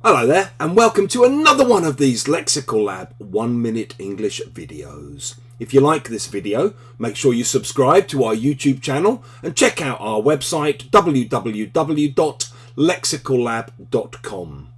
Hello there, and welcome to another one of these Lexical Lab 1 Minute English videos. If you like this video, make sure you subscribe to our YouTube channel and check out our website www.lexicallab.com.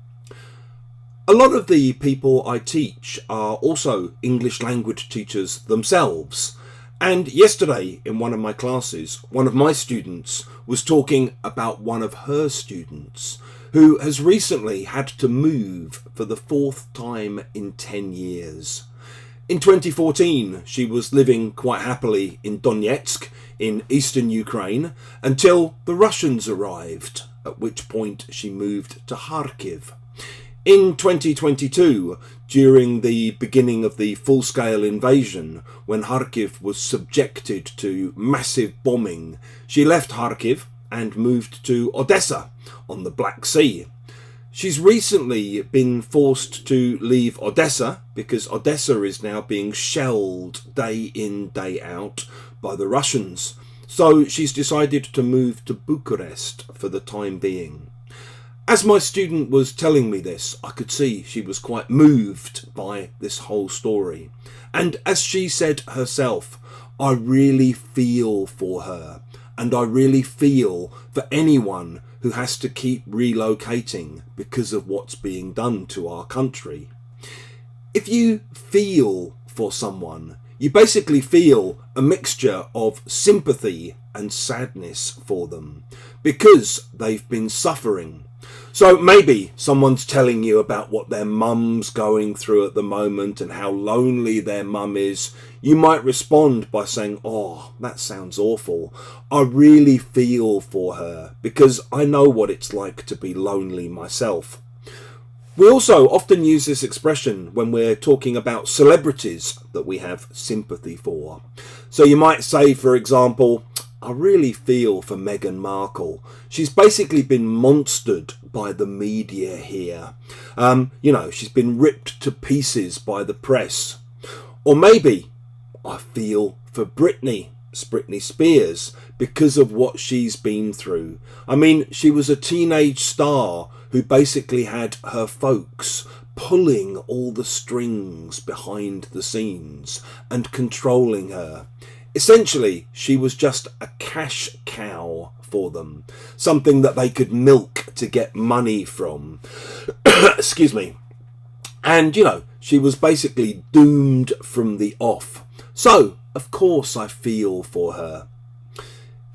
A lot of the people I teach are also English language teachers themselves. And yesterday in one of my classes, one of my students was talking about one of her students who has recently had to move for the 4th time in 10 years. In 2014, she was living quite happily in Donetsk in eastern Ukraine until the Russians arrived, at which point she moved to Kharkiv. In 2022, during the beginning of the full-scale invasion, when Kharkiv was subjected to massive bombing, she left Kharkiv and moved to Odessa on the Black Sea. She's recently been forced to leave Odessa because Odessa is now being shelled day in, day out by the Russians. So she's decided to move to Bucharest for the time being. As my student was telling me this, I could see she was quite moved by this whole story. And as she said herself, I really feel for her. And I really feel for anyone who has to keep relocating because of what's being done to our country. If you feel for someone, you basically feel a mixture of sympathy and sadness for them because they've been suffering. So maybe someone's telling you about what their mum's going through at the moment and how lonely their mum is. You might respond by saying, "Oh, that sounds awful. I really feel for her because I know what it's like to be lonely myself." We also often use this expression when we're talking about celebrities that we have sympathy for. So you might say, for example, I really feel for Meghan Markle. She's basically been monstered by the media here. She's been ripped to pieces by the press. Or maybe I feel for Britney Spears because of what she's been through. I mean, she was a teenage star who basically had her folks pulling all the strings behind the scenes and controlling her. Essentially, she was just a cash cow for them, something that they could milk to get money from. Excuse me. And, she was basically doomed from the off. So, of course, I feel for her.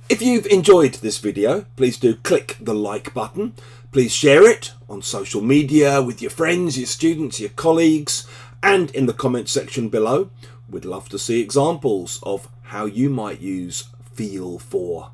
If you've enjoyed this video, please do click the like button. Please share it on social media with your friends, your students, your colleagues, and in the comment section below. We'd love to see examples of how you might use feel for.